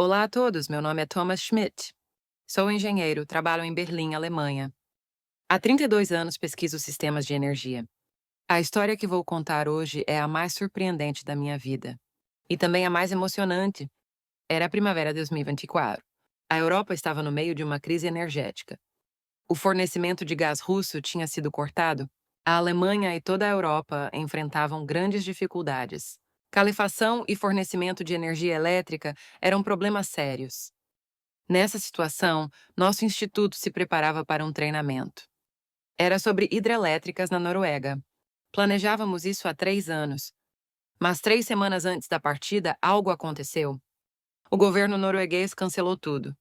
Olá a todos, meu nome é Thomas Schmidt. Sou engenheiro, trabalho em Berlim, Alemanha. Há 32 anos pesquiso sistemas de energia. A história que vou contar hoje é a mais surpreendente da minha vida. E também a mais emocionante. Era a primavera de 2024. A Europa estava no meio de uma crise energética. O fornecimento de gás russo tinha sido cortado. A Alemanha e toda a Europa enfrentavam grandes dificuldades. Calefação e fornecimento de energia elétrica eram problemas sérios. Nessa situação, nosso instituto se preparava para um treinamento. Era sobre hidrelétricas na Noruega. Planejávamos isso há 3 anos. Mas 3 semanas antes da partida, algo aconteceu. O governo norueguês cancelou tudo.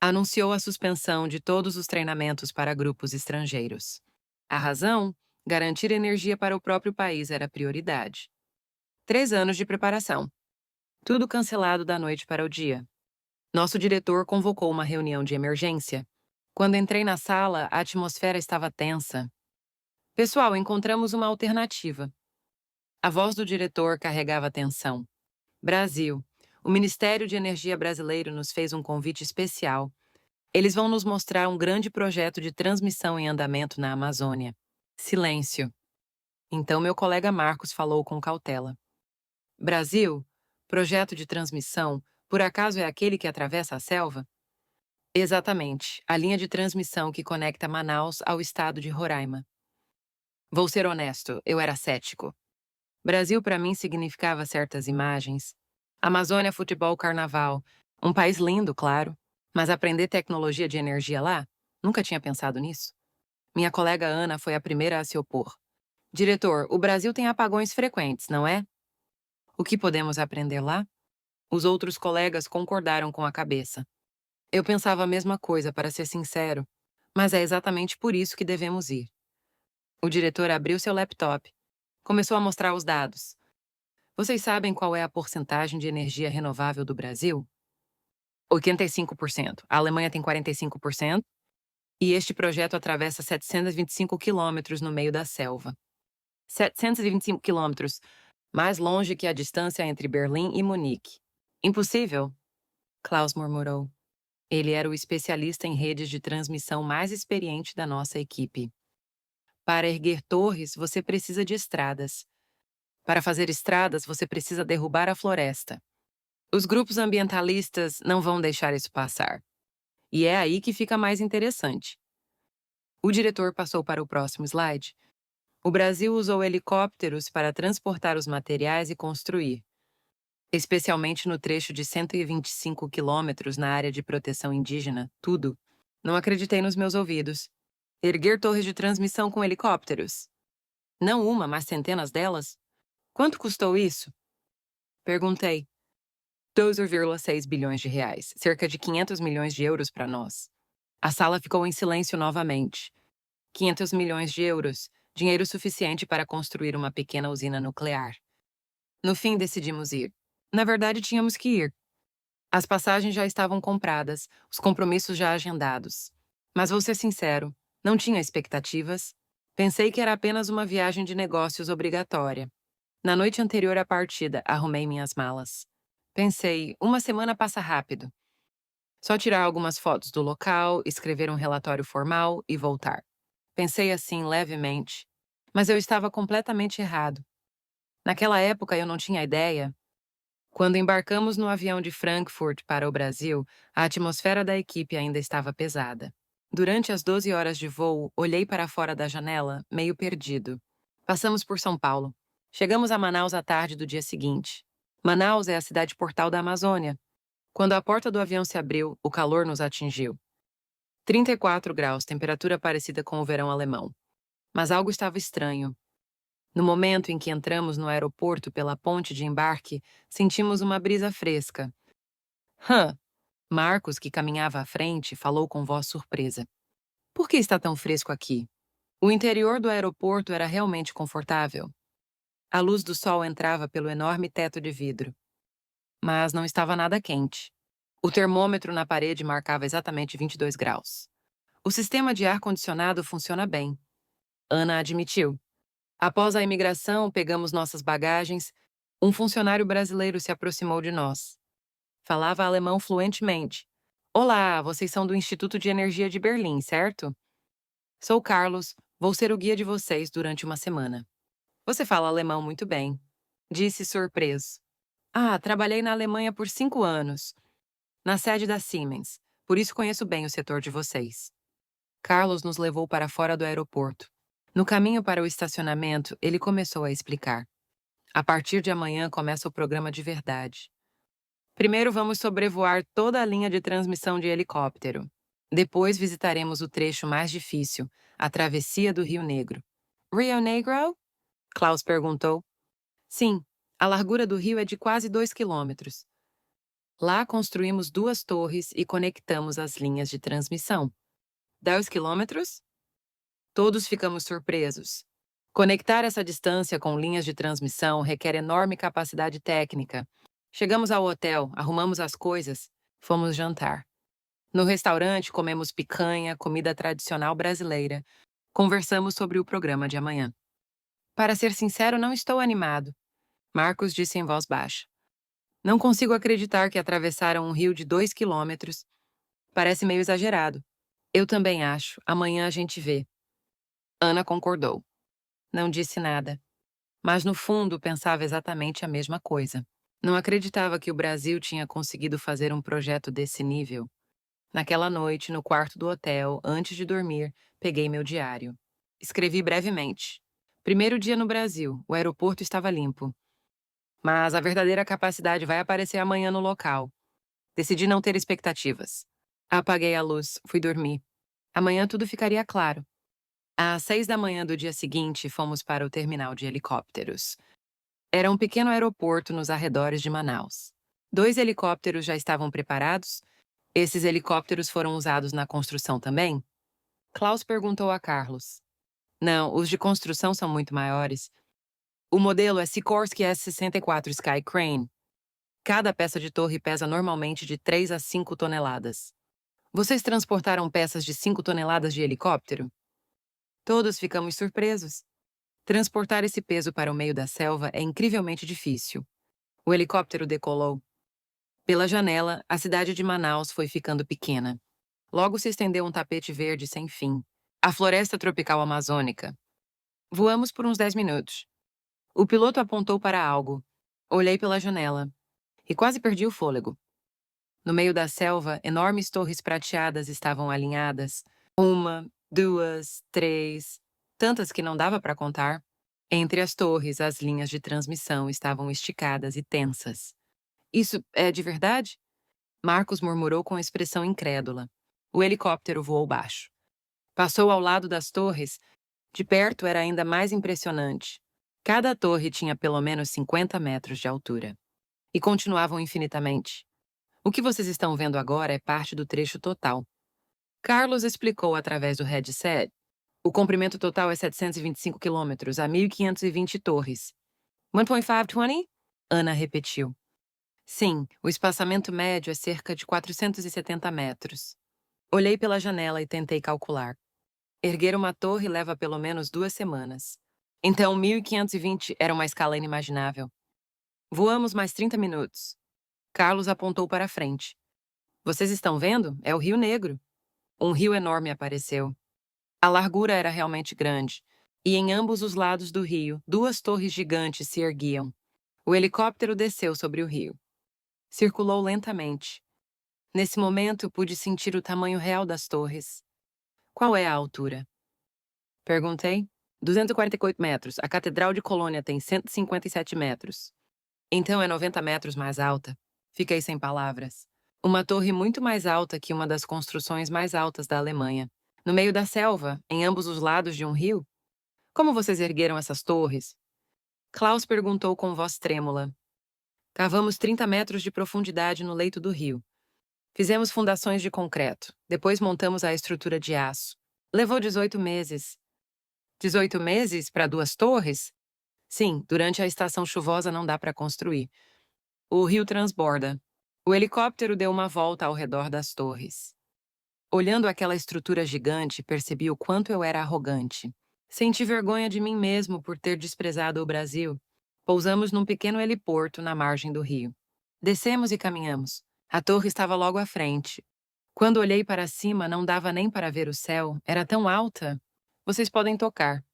Anunciou a suspensão de todos os treinamentos para grupos estrangeiros. A razão? Garantir energia para o próprio país era prioridade. 3 anos de preparação. Tudo cancelado da noite para o dia. Nosso diretor convocou uma reunião de emergência. Quando entrei na sala, a atmosfera estava tensa. Pessoal, encontramos uma alternativa. A voz do diretor carregava tensão. Brasil. O Ministério de Energia brasileiro nos fez um convite especial. Eles vão nos mostrar um grande projeto de transmissão em andamento na Amazônia. Silêncio. Então meu colega Marcos falou com cautela. Brasil? Projeto de transmissão? Por acaso é aquele que atravessa a selva? Exatamente, a linha de transmissão que conecta Manaus ao estado de Roraima. Vou ser honesto, eu era cético. Brasil para mim significava certas imagens. Amazônia, futebol, carnaval. Um país lindo, claro. Mas aprender tecnologia de energia lá? Nunca tinha pensado nisso. Minha colega Ana foi a primeira a se opor. Diretor, o Brasil tem apagões frequentes, não é? O que podemos aprender lá? Os outros colegas concordaram com a cabeça. Eu pensava a mesma coisa, para ser sincero, mas é exatamente por isso que devemos ir. O diretor abriu seu laptop. Começou a mostrar os dados. Vocês sabem qual é a porcentagem de energia renovável do Brasil? 85%. A Alemanha tem 45%. E este projeto atravessa 725 quilômetros no meio da selva. 725 quilômetros, mais longe que a distância entre Berlim e Munique. Impossível, Klaus murmurou. Ele era o especialista em redes de transmissão mais experiente da nossa equipe. Para erguer torres, você precisa de estradas. Para fazer estradas, você precisa derrubar a floresta. Os grupos ambientalistas não vão deixar isso passar. E é aí que fica mais interessante. O diretor passou para o próximo slide. O Brasil usou helicópteros para transportar os materiais e construir, especialmente no trecho de 125 quilômetros na área de proteção indígena, tudo. Não acreditei nos meus ouvidos. Erguer torres de transmissão com helicópteros? Não uma, mas centenas delas? Quanto custou isso? Perguntei. 12,6 bilhões de reais, cerca de 500 milhões de euros para nós. A sala ficou em silêncio novamente. 500 milhões de euros, dinheiro suficiente para construir uma pequena usina nuclear. No fim, decidimos ir. Na verdade, tínhamos que ir. As passagens já estavam compradas, os compromissos já agendados. Mas vou ser sincero, não tinha expectativas. Pensei que era apenas uma viagem de negócios obrigatória. Na noite anterior à partida, arrumei minhas malas. Pensei, uma semana passa rápido. Só tirar algumas fotos do local, escrever um relatório formal e voltar. Pensei assim levemente, mas eu estava completamente errado. Naquela época eu não tinha ideia. Quando embarcamos no avião de Frankfurt para o Brasil, a atmosfera da equipe ainda estava pesada. Durante as 12 horas de voo, olhei para fora da janela, meio perdido. Passamos por São Paulo. Chegamos a Manaus à tarde do dia seguinte. Manaus é a cidade portal da Amazônia. Quando a porta do avião se abriu, o calor nos atingiu. 34 graus, temperatura parecida com o verão alemão. Mas algo estava estranho. No momento em que entramos no aeroporto pela ponte de embarque, sentimos uma brisa fresca. Hã? Marcos, que caminhava à frente, falou com voz surpresa. Por que está tão fresco aqui? O interior do aeroporto era realmente confortável. A luz do sol entrava pelo enorme teto de vidro. Mas não estava nada quente. O termômetro na parede marcava exatamente 22 graus. O sistema de ar-condicionado funciona bem. Ana admitiu. Após a imigração, pegamos nossas bagagens. Um funcionário brasileiro se aproximou de nós. Falava alemão fluentemente. Olá, vocês são do Instituto de Energia de Berlim, certo? Sou Carlos, vou ser o guia de vocês durante uma semana. Você fala alemão muito bem, disse surpreso. Ah, trabalhei na Alemanha por 5 anos, na sede da Siemens, por isso conheço bem o setor de vocês. Carlos nos levou para fora do aeroporto. No caminho para o estacionamento, ele começou a explicar. A partir de amanhã começa o programa de verdade. Primeiro vamos sobrevoar toda a linha de transmissão de helicóptero. Depois visitaremos o trecho mais difícil, a travessia do Rio Negro. Rio Negro? Klaus perguntou. Sim, a largura do rio é de quase 2 quilômetros. Lá construímos 2 torres e conectamos as linhas de transmissão. 2 quilômetros? Todos ficamos surpresos. Conectar essa distância com linhas de transmissão requer enorme capacidade técnica. Chegamos ao hotel, arrumamos as coisas, fomos jantar. No restaurante, comemos picanha, comida tradicional brasileira. Conversamos sobre o programa de amanhã. Para ser sincero, não estou animado, Marcos disse em voz baixa. Não consigo acreditar que atravessaram um rio de 2 quilômetros. Parece meio exagerado. Eu também acho. Amanhã a gente vê. Ana concordou. Não disse nada. Mas no fundo pensava exatamente a mesma coisa. Não acreditava que o Brasil tinha conseguido fazer um projeto desse nível. Naquela noite, no quarto do hotel, antes de dormir, peguei meu diário. Escrevi brevemente. Primeiro dia no Brasil, o aeroporto estava limpo. Mas a verdadeira capacidade vai aparecer amanhã no local. Decidi não ter expectativas. Apaguei a luz, fui dormir. Amanhã tudo ficaria claro. Às 6 da manhã do dia seguinte, fomos para o terminal de helicópteros. Era um pequeno aeroporto nos arredores de Manaus. 2 helicópteros já estavam preparados. Esses helicópteros foram usados na construção também? Klaus perguntou a Carlos. Não, os de construção são muito maiores. O modelo é Sikorsky S-64 Sky Crane. Cada peça de torre pesa normalmente de 3 a 5 toneladas. Vocês transportaram peças de 5 toneladas de helicóptero? Todos ficamos surpresos. Transportar esse peso para o meio da selva é incrivelmente difícil. O helicóptero decolou. Pela janela, a cidade de Manaus foi ficando pequena. Logo se estendeu um tapete verde sem fim. A floresta tropical amazônica. Voamos por uns 10 minutos. O piloto apontou para algo. Olhei pela janela. E quase perdi o fôlego. No meio da selva, enormes torres prateadas estavam alinhadas. 1, 2, 3, tantas que não dava para contar. Entre as torres, as linhas de transmissão estavam esticadas e tensas. Isso é de verdade? Marcos murmurou com expressão incrédula. O helicóptero voou baixo. Passou ao lado das torres. De perto era ainda mais impressionante. Cada torre tinha pelo menos 50 metros de altura. E continuavam infinitamente. O que vocês estão vendo agora é parte do trecho total. Carlos explicou através do headset. O comprimento total é 725 quilômetros, a 1.520 torres. 1.520? Ana repetiu. Sim, o espaçamento médio é cerca de 470 metros. Olhei pela janela e tentei calcular. Erguer uma torre leva pelo menos 2 semanas. Então, 1.520 era uma escala inimaginável. Voamos mais 30 minutos. Carlos apontou para a frente. Vocês estão vendo? É o Rio Negro. Um rio enorme apareceu. A largura era realmente grande, e em ambos os lados do rio, 2 torres gigantes se erguiam. O helicóptero desceu sobre o rio. Circulou lentamente. Nesse momento, pude sentir o tamanho real das torres. Qual é a altura? Perguntei. 248 metros. A Catedral de Colônia tem 157 metros. Então é 90 metros mais alta. Fiquei sem palavras. Uma torre muito mais alta que uma das construções mais altas da Alemanha. No meio da selva, em ambos os lados de um rio? Como vocês ergueram essas torres? Klaus perguntou com voz trêmula. Cavamos 30 metros de profundidade no leito do rio. Fizemos fundações de concreto. Depois montamos a estrutura de aço. Levou 18 meses. 18 meses para 2 torres? Sim, durante a estação chuvosa não dá para construir. O rio transborda. O helicóptero deu uma volta ao redor das torres. Olhando aquela estrutura gigante, percebi o quanto eu era arrogante. Senti vergonha de mim mesmo por ter desprezado o Brasil. Pousamos num pequeno heliporto na margem do rio. Descemos e caminhamos. A torre estava logo à frente. Quando olhei para cima, não dava nem para ver o céu, era tão alta. Vocês podem tocar.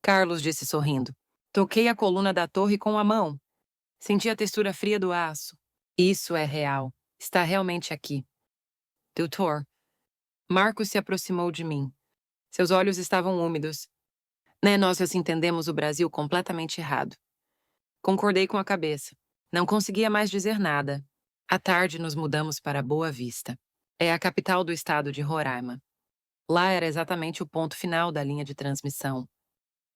Carlos disse sorrindo. Toquei a coluna da torre com a mão. Senti a textura fria do aço. Isso é real. Está realmente aqui. Doutor. Marcos se aproximou de mim. Seus olhos estavam úmidos. Nós entendemos o Brasil completamente errado. Concordei com a cabeça. Não conseguia mais dizer nada. À tarde nos mudamos para Boa Vista. É a capital do estado de Roraima. Lá era exatamente o ponto final da linha de transmissão.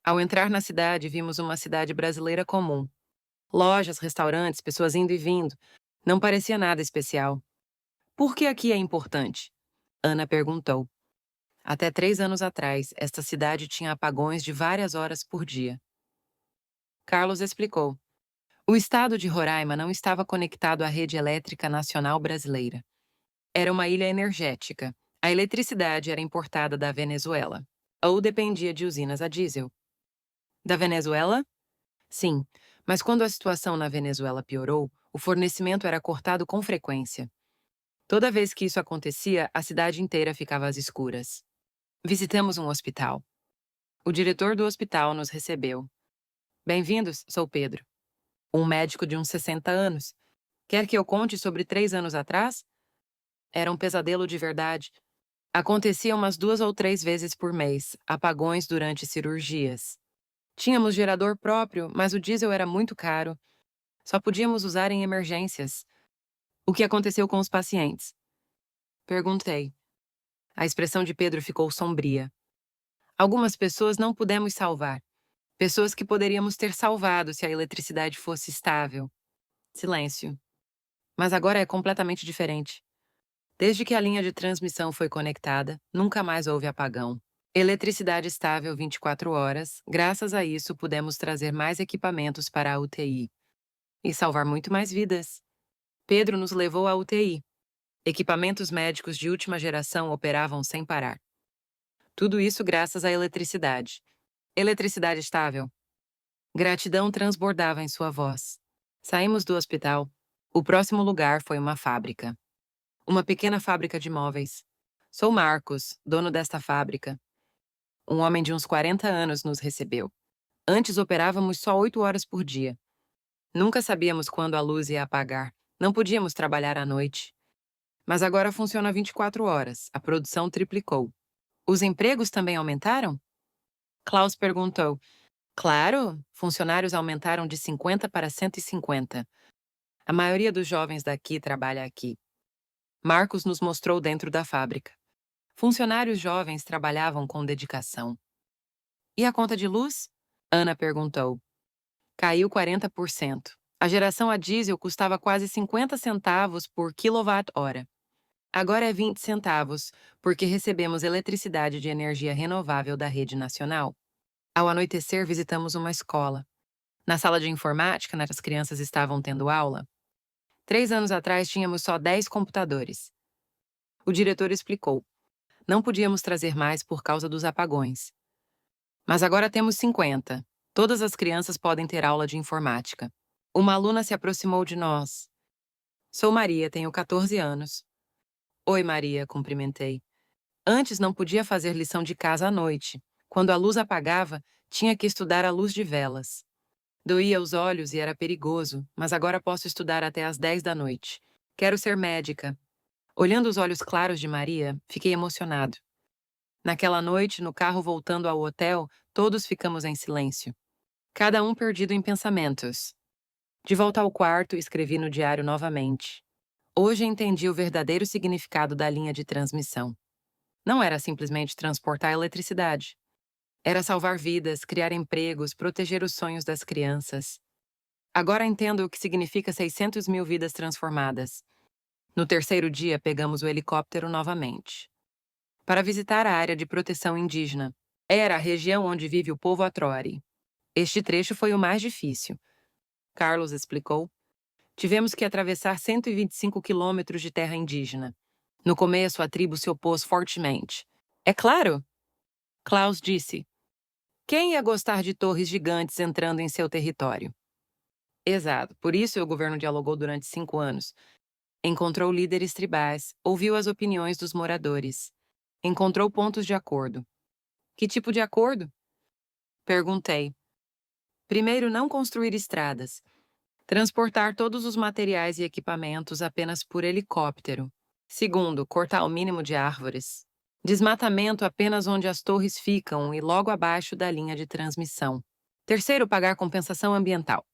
Ao entrar na cidade, vimos uma cidade brasileira comum. Lojas, restaurantes, pessoas indo e vindo. Não parecia nada especial. Por que aqui é importante? Ana perguntou. Até 3 anos atrás, esta cidade tinha apagões de várias horas por dia. Carlos explicou. O estado de Roraima não estava conectado à rede elétrica nacional brasileira. Era uma ilha energética. A eletricidade era importada da Venezuela, ou dependia de usinas a diesel. Da Venezuela? Sim, mas quando a situação na Venezuela piorou, o fornecimento era cortado com frequência. Toda vez que isso acontecia, a cidade inteira ficava às escuras. Visitamos um hospital. O diretor do hospital nos recebeu. Bem-vindos, sou Pedro. Um médico de uns 60 anos. Quer que eu conte sobre 3 anos atrás? Era um pesadelo de verdade. Acontecia umas 2 ou 3 vezes por mês, apagões durante cirurgias. Tínhamos gerador próprio, mas o diesel era muito caro. Só podíamos usar em emergências. O que aconteceu com os pacientes? Perguntei. A expressão de Pedro ficou sombria. Algumas pessoas não pudemos salvar. Pessoas que poderíamos ter salvado se a eletricidade fosse estável. Silêncio. Mas agora é completamente diferente. Desde que a linha de transmissão foi conectada, nunca mais houve apagão. Eletricidade estável 24 horas, graças a isso pudemos trazer mais equipamentos para a UTI. E salvar muito mais vidas. Pedro nos levou à UTI. Equipamentos médicos de última geração operavam sem parar. Tudo isso graças à eletricidade. Eletricidade estável. Gratidão transbordava em sua voz. Saímos do hospital. O próximo lugar foi uma fábrica. Uma pequena fábrica de móveis. Sou Marcos, dono desta fábrica. Um homem de uns 40 anos nos recebeu. Antes operávamos só 8 horas por dia. Nunca sabíamos quando a luz ia apagar. Não podíamos trabalhar à noite. Mas agora funciona 24 horas. A produção triplicou. Os empregos também aumentaram? Klaus perguntou. Claro, funcionários aumentaram de 50 para 150. A maioria dos jovens daqui trabalha aqui. Marcos nos mostrou dentro da fábrica. Funcionários jovens trabalhavam com dedicação. E a conta de luz? Ana perguntou. Caiu 40%. A geração a diesel custava quase 50 centavos por quilowatt-hora. Agora é 20 centavos, porque recebemos eletricidade de energia renovável da rede nacional. Ao anoitecer, visitamos uma escola. Na sala de informática, as crianças estavam tendo aula. 3 anos atrás, tínhamos só 10 computadores. O diretor explicou. Não podíamos trazer mais por causa dos apagões. Mas agora temos 50. Todas as crianças podem ter aula de informática. Uma aluna se aproximou de nós. Sou Maria, tenho 14 anos. Oi, Maria, cumprimentei. Antes não podia fazer lição de casa à noite. Quando a luz apagava, tinha que estudar à luz de velas. Doía os olhos e era perigoso, mas agora posso estudar até às 10 da noite. Quero ser médica. Olhando os olhos claros de Maria, fiquei emocionado. Naquela noite, no carro voltando ao hotel, todos ficamos em silêncio. Cada um perdido em pensamentos. De volta ao quarto, escrevi no diário novamente. Hoje entendi o verdadeiro significado da linha de transmissão. Não era simplesmente transportar eletricidade. Era salvar vidas, criar empregos, proteger os sonhos das crianças. Agora entendo o que significa 600 mil vidas transformadas. No terceiro dia, pegamos o helicóptero novamente. Para visitar a área de proteção indígena. Era a região onde vive o povo Atroari. Este trecho foi o mais difícil. Carlos explicou. Tivemos que atravessar 125 quilômetros de terra indígena. No começo, a tribo se opôs fortemente. É claro, Klaus disse. Quem ia gostar de torres gigantes entrando em seu território? Exato, por isso o governo dialogou durante 5 anos. Encontrou líderes tribais, ouviu as opiniões dos moradores. Encontrou pontos de acordo. Que tipo de acordo? Perguntei. Primeiro, não construir estradas. Transportar todos os materiais e equipamentos apenas por helicóptero. Segundo, cortar o mínimo de árvores. Desmatamento apenas onde as torres ficam e logo abaixo da linha de transmissão. Terceiro, pagar compensação ambiental.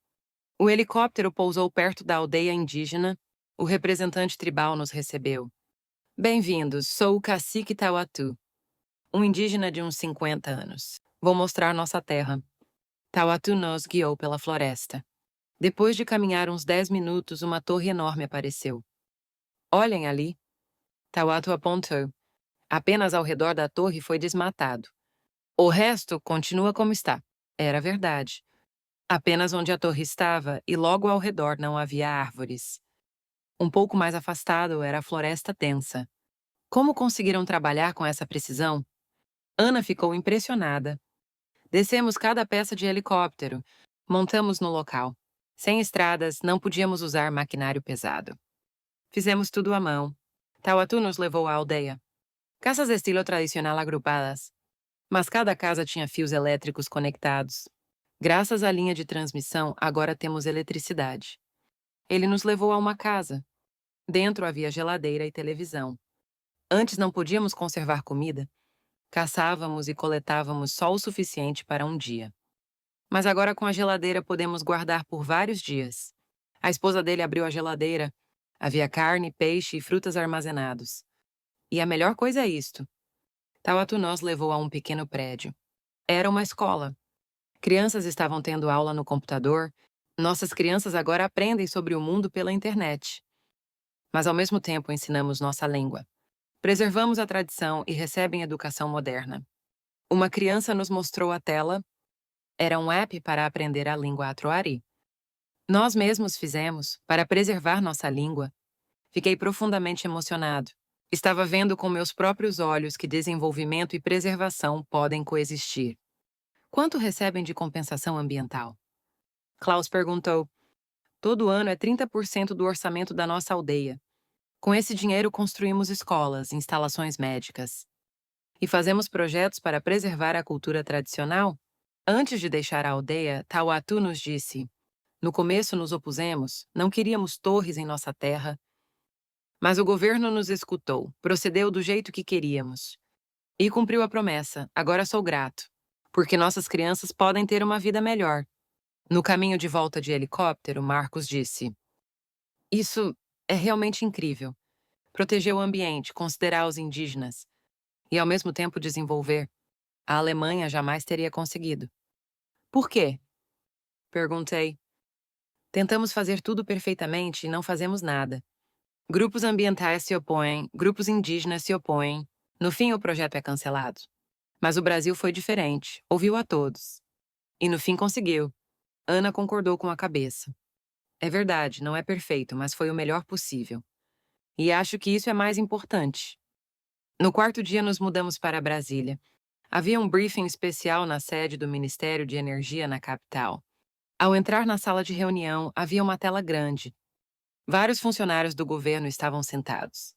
O helicóptero pousou perto da aldeia indígena. O representante tribal nos recebeu. Bem-vindos, sou o cacique Tauatu, um indígena de uns 50 anos. Vou mostrar nossa terra. Tauatu nos guiou pela floresta. Depois de caminhar uns 10 minutos, uma torre enorme apareceu. Olhem ali. Tauatu apontou. Apenas ao redor da torre foi desmatado. O resto continua como está. Era verdade. Apenas onde a torre estava e logo ao redor não havia árvores. Um pouco mais afastado era a floresta densa. Como conseguiram trabalhar com essa precisão? Ana ficou impressionada. Descemos cada peça de helicóptero. Montamos no local. Sem estradas, não podíamos usar maquinário pesado. Fizemos tudo à mão. Tauatu nos levou à aldeia. Casas de estilo tradicional agrupadas. Mas cada casa tinha fios elétricos conectados. Graças à linha de transmissão, agora temos eletricidade. Ele nos levou a uma casa. Dentro havia geladeira e televisão. Antes não podíamos conservar comida. Caçávamos e coletávamos só o suficiente para um dia. Mas agora com a geladeira podemos guardar por vários dias. A esposa dele abriu a geladeira. Havia carne, peixe e frutas armazenados. E a melhor coisa é isto. Tauatu nos levou a um pequeno prédio. Era uma escola. Crianças estavam tendo aula no computador. Nossas crianças agora aprendem sobre o mundo pela internet. Mas ao mesmo tempo ensinamos nossa língua. Preservamos a tradição e recebem educação moderna. Uma criança nos mostrou a tela. Era um app para aprender a língua Atroari. Nós mesmos fizemos, para preservar nossa língua. Fiquei profundamente emocionado. Estava vendo com meus próprios olhos que desenvolvimento e preservação podem coexistir. Quanto recebem de compensação ambiental? Klaus perguntou. Todo ano é 30% do orçamento da nossa aldeia. Com esse dinheiro construímos escolas, instalações médicas. E fazemos projetos para preservar a cultura tradicional? Antes de deixar a aldeia, Tauatu nos disse: no começo nos opusemos, não queríamos torres em nossa terra. Mas o governo nos escutou, procedeu do jeito que queríamos. E cumpriu a promessa, agora sou grato. Porque nossas crianças podem ter uma vida melhor. No caminho de volta de helicóptero, Marcos disse: isso é realmente incrível. Proteger o ambiente, considerar os indígenas. E ao mesmo tempo desenvolver. A Alemanha jamais teria conseguido. Por quê? Perguntei. Tentamos fazer tudo perfeitamente e não fazemos nada. Grupos ambientais se opõem, grupos indígenas se opõem. No fim, o projeto é cancelado. Mas o Brasil foi diferente, ouviu a todos. E no fim conseguiu. Ana concordou com a cabeça. É verdade, não é perfeito, mas foi o melhor possível. E acho que isso é mais importante. No quarto dia, nos mudamos para Brasília. Havia um briefing especial na sede do Ministério de Energia na capital. Ao entrar na sala de reunião, havia uma tela grande. Vários funcionários do governo estavam sentados.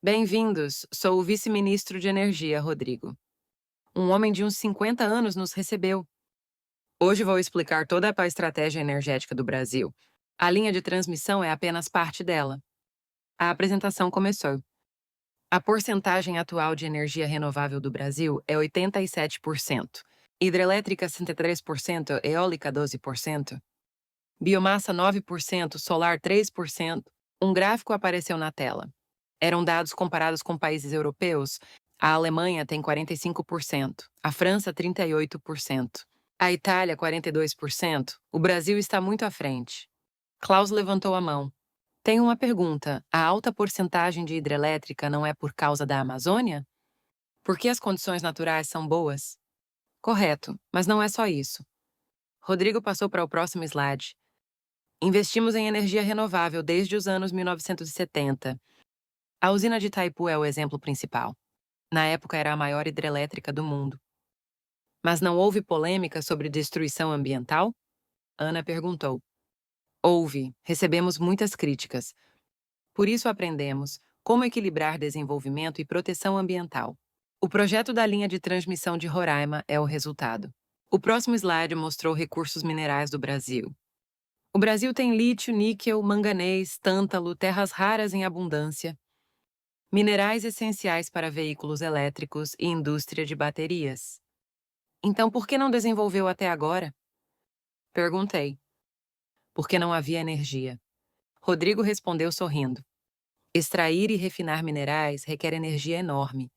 Bem-vindos, sou o vice-ministro de Energia, Rodrigo. Um homem de uns 50 anos nos recebeu. Hoje vou explicar toda a estratégia energética do Brasil. A linha de transmissão é apenas parte dela. A apresentação começou. A porcentagem atual de energia renovável do Brasil é 87%. Hidrelétrica 63%, eólica 12%. Biomassa 9%, solar 3%. Um gráfico apareceu na tela. Eram dados comparados com países europeus. A Alemanha tem 45%, a França 38%, a Itália 42%. O Brasil está muito à frente. Klaus levantou a mão. Tenho uma pergunta. A alta porcentagem de hidrelétrica não é por causa da Amazônia? Porque as condições naturais são boas? Correto, mas não é só isso. Rodrigo passou para o próximo slide. Investimos em energia renovável desde os anos 1970. A usina de Itaipu é o exemplo principal. Na época era a maior hidrelétrica do mundo. Mas não houve polêmica sobre destruição ambiental? Ana perguntou. Houve. Recebemos muitas críticas. Por isso aprendemos como equilibrar desenvolvimento e proteção ambiental. O projeto da linha de transmissão de Roraima é o resultado. O próximo slide mostrou recursos minerais do Brasil. O Brasil tem lítio, níquel, manganês, tântalo, terras raras em abundância, minerais essenciais para veículos elétricos e indústria de baterias. Então, por que não desenvolveu até agora? Perguntei. Porque não havia energia. Rodrigo respondeu sorrindo. Extrair e refinar minerais requer energia enorme.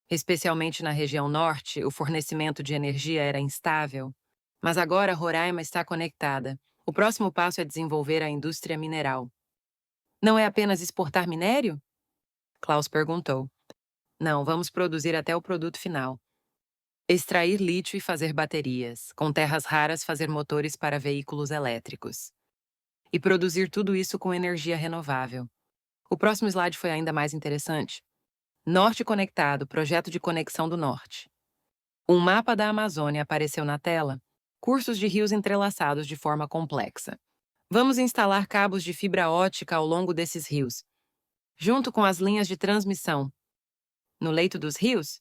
Especialmente na região norte, o fornecimento de energia era instável. Mas agora Roraima está conectada. O próximo passo é desenvolver a indústria mineral. Não é apenas exportar minério? Klaus perguntou. Não, vamos produzir até o produto final. Extrair lítio e fazer baterias, com terras raras fazer motores para veículos elétricos. E produzir tudo isso com energia renovável. O próximo slide foi ainda mais interessante. Norte Conectado, projeto de conexão do Norte. Um mapa da Amazônia apareceu na tela, cursos de rios entrelaçados de forma complexa. Vamos instalar cabos de fibra ótica ao longo desses rios, junto com as linhas de transmissão. No leito dos rios?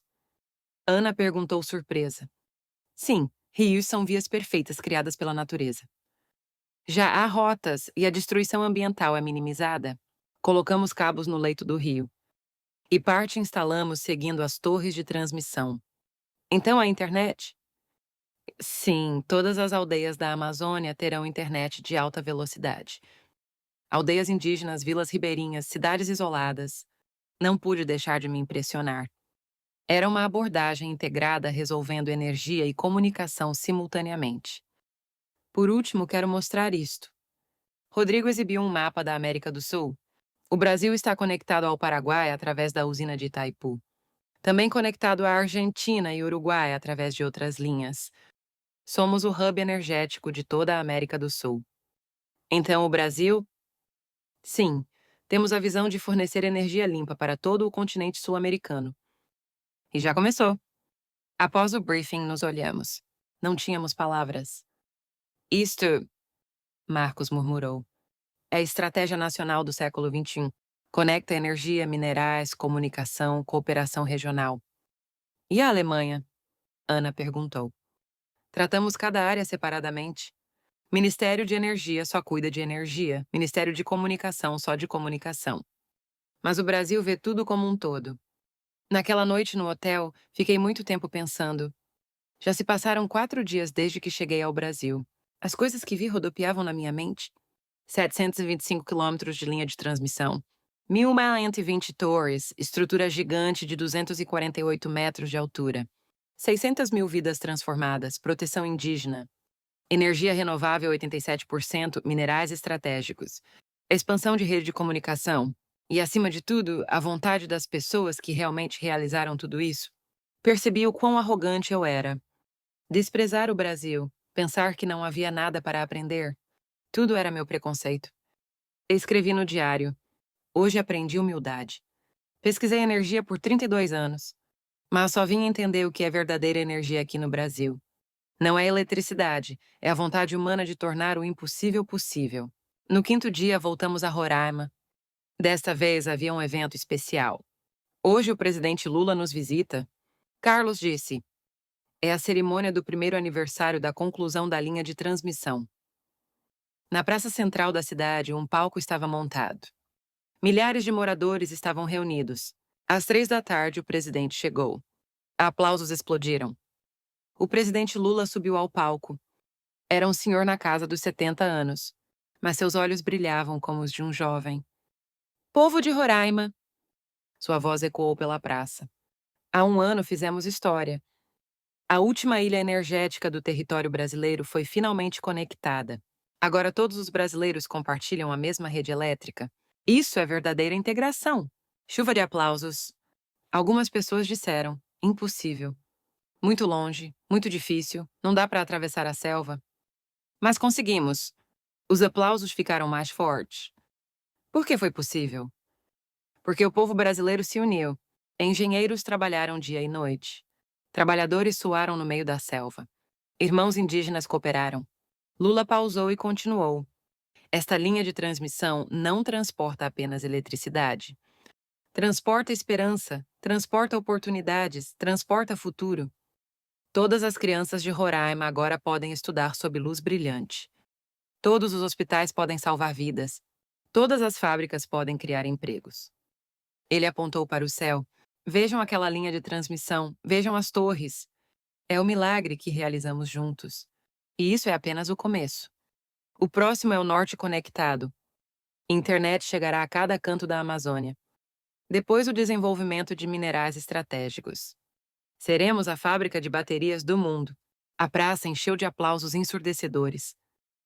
Ana perguntou surpresa. Sim, rios são vias perfeitas criadas pela natureza. Já há rotas e a destruição ambiental é minimizada. Colocamos cabos no leito do rio. E parte instalamos seguindo as torres de transmissão. Então a internet? Sim, todas as aldeias da Amazônia terão internet de alta velocidade. Aldeias indígenas, vilas ribeirinhas, cidades isoladas. Não pude deixar de me impressionar. Era uma abordagem integrada resolvendo energia e comunicação simultaneamente. Por último, quero mostrar isto. Rodrigo exibiu um mapa da América do Sul. O Brasil está conectado ao Paraguai através da usina de Itaipu. Também conectado à Argentina e Uruguai através de outras linhas. Somos o hub energético de toda a América do Sul. Então, o Brasil? Sim, temos a visão de fornecer energia limpa para todo o continente sul-americano. E já começou. Após o briefing, nos olhamos. Não tínhamos palavras. Isto, Marcos murmurou, é a estratégia nacional do século XXI. Conecta energia, minerais, comunicação, cooperação regional. E a Alemanha? Ana perguntou. Tratamos cada área separadamente. Ministério de Energia só cuida de energia, Ministério de Comunicação só de comunicação. Mas o Brasil vê tudo como um todo. Naquela noite no hotel, fiquei muito tempo pensando. Já se passaram 4 dias desde que cheguei ao Brasil. As coisas que vi rodopiavam na minha mente. 725 quilômetros de linha de transmissão. 1.120 torres, estrutura gigante de 248 metros de altura. 600 mil vidas transformadas, proteção indígena. Energia renovável 87%, minerais estratégicos. Expansão de rede de comunicação. E, acima de tudo, a vontade das pessoas que realmente realizaram tudo isso. Percebi o quão arrogante eu era. Desprezar o Brasil, pensar que não havia nada para aprender. Tudo era meu preconceito. Escrevi no diário. Hoje aprendi humildade. Pesquisei energia por 32 anos. Mas só vim entender o que é verdadeira energia aqui no Brasil. Não é eletricidade, é a vontade humana de tornar o impossível possível. No 5º dia, voltamos a Roraima. Desta vez havia um evento especial. Hoje o presidente Lula nos visita. Carlos disse: é a cerimônia do 1º aniversário da conclusão da linha de transmissão. Na praça central da cidade, um palco estava montado. Milhares de moradores estavam reunidos. Às 3 da tarde, o presidente chegou. Aplausos explodiram. O presidente Lula subiu ao palco. Era um senhor na casa dos 70 anos, mas seus olhos brilhavam como os de um jovem. Povo de Roraima! Sua voz ecoou pela praça. Há um ano fizemos história. A última ilha energética do território brasileiro foi finalmente conectada. Agora todos os brasileiros compartilham a mesma rede elétrica. Isso é verdadeira integração. Chuva de aplausos. Algumas pessoas disseram: impossível. Muito longe, muito difícil, não dá para atravessar a selva. Mas conseguimos. Os aplausos ficaram mais fortes. Por que foi possível? Porque o povo brasileiro se uniu. Engenheiros trabalharam dia e noite. Trabalhadores suaram no meio da selva. Irmãos indígenas cooperaram. Lula pausou e continuou. Esta linha de transmissão não transporta apenas eletricidade. Transporta esperança, transporta oportunidades, transporta futuro. Todas as crianças de Roraima agora podem estudar sob luz brilhante. Todos os hospitais podem salvar vidas. Todas as fábricas podem criar empregos. Ele apontou para o céu. Vejam aquela linha de transmissão, vejam as torres. É o milagre que realizamos juntos. E isso é apenas o começo. O próximo é o norte conectado. Internet chegará a cada canto da Amazônia. Depois, o desenvolvimento de minerais estratégicos. Seremos a fábrica de baterias do mundo. A praça encheu de aplausos ensurdecedores.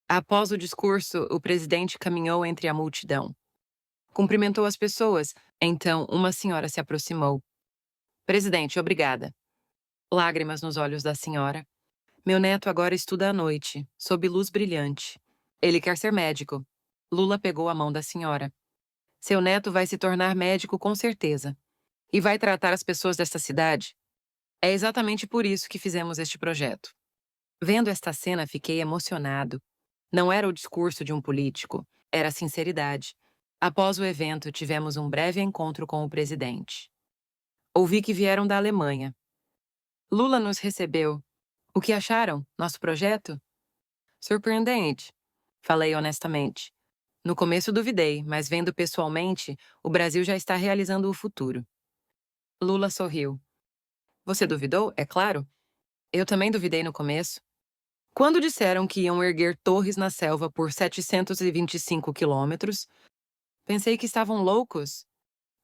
Após o discurso, o presidente caminhou entre a multidão. Cumprimentou as pessoas. Então, uma senhora se aproximou. Presidente, obrigada. Lágrimas nos olhos da senhora. Meu neto agora estuda à noite, sob luz brilhante. Ele quer ser médico. Lula pegou a mão da senhora. Seu neto vai se tornar médico com certeza. E vai tratar as pessoas desta cidade. É exatamente por isso que fizemos este projeto. Vendo esta cena, fiquei emocionado. Não era o discurso de um político, era a sinceridade. Após o evento, tivemos um breve encontro com o presidente. Ouvi que vieram da Alemanha. Lula nos recebeu. O que acharam? Nosso projeto? Surpreendente, falei honestamente. No começo duvidei, mas vendo pessoalmente, o Brasil já está realizando o futuro. Lula sorriu. Você duvidou? É claro. Eu também duvidei no começo. Quando disseram que iam erguer torres na selva por 725 quilômetros, pensei que estavam loucos.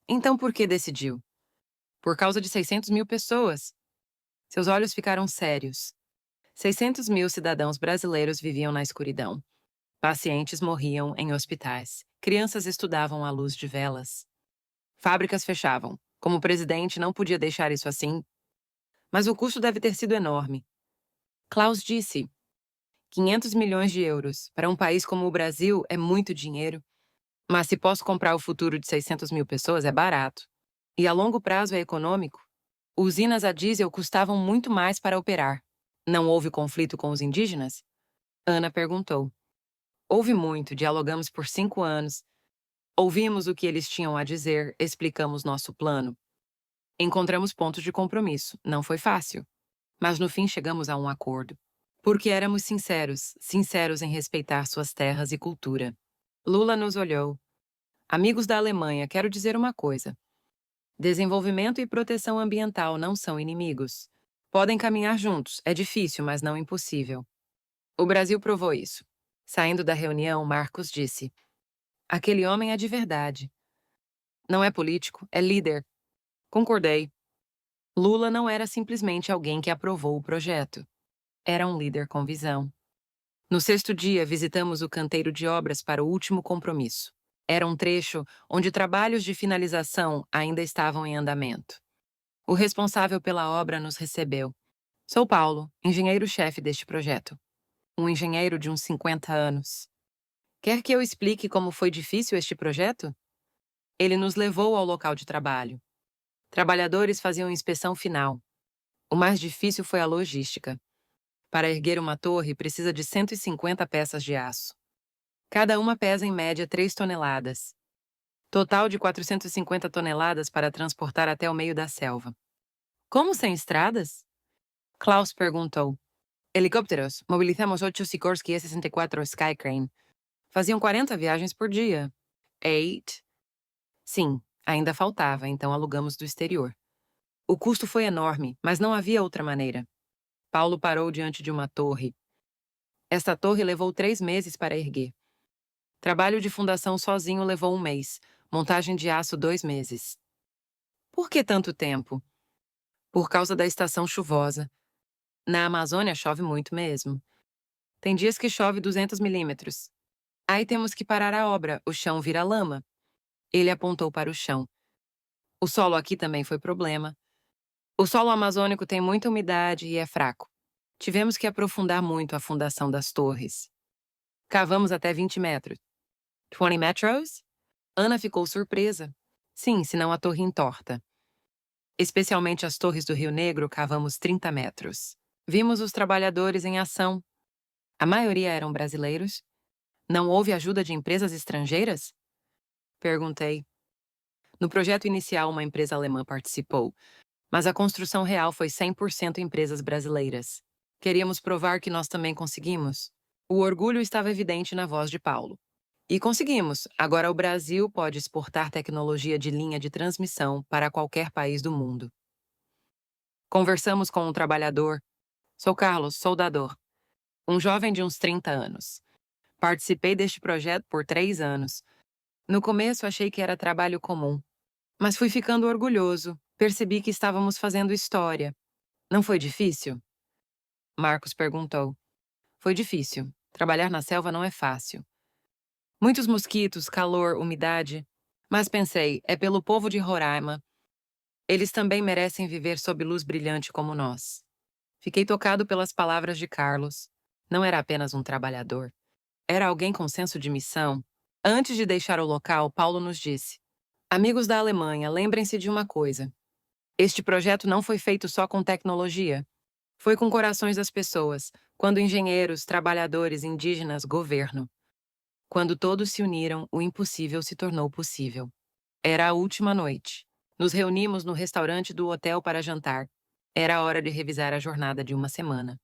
Então por que decidiu? Por causa de 600 mil pessoas. Seus olhos ficaram sérios. 600 mil cidadãos brasileiros viviam na escuridão. Pacientes morriam em hospitais. Crianças estudavam à luz de velas. Fábricas fechavam. Como presidente, não podia deixar isso assim. Mas o custo deve ter sido enorme. Klaus disse: 500 milhões de euros. Para um país como o Brasil, é muito dinheiro. Mas se posso comprar o futuro de 600 mil pessoas, é barato. E a longo prazo é econômico. Usinas a diesel custavam muito mais para operar. Não houve conflito com os indígenas? Ana perguntou. Houve muito, dialogamos por 5 anos. Ouvimos o que eles tinham a dizer, explicamos nosso plano. Encontramos pontos de compromisso. Não foi fácil. Mas no fim chegamos a um acordo. Porque éramos sinceros, sinceros em respeitar suas terras e cultura. Lula nos olhou. Amigos da Alemanha, quero dizer uma coisa. Desenvolvimento e proteção ambiental não são inimigos. Podem caminhar juntos, é difícil, mas não impossível. O Brasil provou isso. Saindo da reunião, Marcos disse: aquele homem é de verdade. Não é político, é líder. Concordei. Lula não era simplesmente alguém que aprovou o projeto. Era um líder com visão. No sexto dia, visitamos o canteiro de obras para o último compromisso. Era um trecho onde trabalhos de finalização ainda estavam em andamento. O responsável pela obra nos recebeu. Sou Paulo, engenheiro-chefe deste projeto. Um engenheiro de uns 50 anos. Quer que eu explique como foi difícil este projeto? Ele nos levou ao local de trabalho. Trabalhadores faziam inspeção final. O mais difícil foi a logística. Para erguer uma torre, precisa de 150 peças de aço. Cada uma pesa em média 3 toneladas. Total de 450 toneladas para transportar até o meio da selva. Como sem estradas? Klaus perguntou. Helicópteros. Mobilizamos 8 Sikorsky E-64 Skycrane. Faziam 40 viagens por dia. 8? Sim, ainda faltava, então alugamos do exterior. O custo foi enorme, mas não havia outra maneira. Paulo parou diante de uma torre. Esta torre levou 3 meses para erguer. Trabalho de fundação sozinho levou 1 mês. Montagem de aço 2 meses. Por que tanto tempo? Por causa da estação chuvosa. Na Amazônia chove muito mesmo. Tem dias que chove 200 milímetros. Aí temos que parar a obra, o chão vira lama. Ele apontou para o chão. O solo aqui também foi problema. O solo amazônico tem muita umidade e é fraco. Tivemos que aprofundar muito a fundação das torres. Cavamos até 20 metros. 20 metros? Ana ficou surpresa. Sim, senão a torre entorta. Especialmente as torres do Rio Negro, cavamos 30 metros. Vimos os trabalhadores em ação. A maioria eram brasileiros. Não houve ajuda de empresas estrangeiras? Perguntei. No projeto inicial, uma empresa alemã participou, mas a construção real foi 100% empresas brasileiras. Queríamos provar que nós também conseguimos. O orgulho estava evidente na voz de Paulo. E conseguimos. Agora o Brasil pode exportar tecnologia de linha de transmissão para qualquer país do mundo. Conversamos com um trabalhador. Sou Carlos, soldador. Um jovem de uns 30 anos. Participei deste projeto por 3 anos. No começo achei que era trabalho comum, mas fui ficando orgulhoso. Percebi que estávamos fazendo história. Não foi difícil? Marcos perguntou. Foi difícil. Trabalhar na selva não é fácil. Muitos mosquitos, calor, umidade. Mas pensei, é pelo povo de Roraima. Eles também merecem viver sob luz brilhante como nós. Fiquei tocado pelas palavras de Carlos. Não era apenas um trabalhador. Era alguém com senso de missão. Antes de deixar o local, Paulo nos disse: Amigos da Alemanha, lembrem-se de uma coisa. Este projeto não foi feito só com tecnologia. Foi com corações das pessoas, quando engenheiros, trabalhadores, indígenas, governo. Quando todos se uniram, o impossível se tornou possível. Era a última noite. Nos reunimos no restaurante do hotel para jantar. Era a hora de revisar a jornada de uma semana.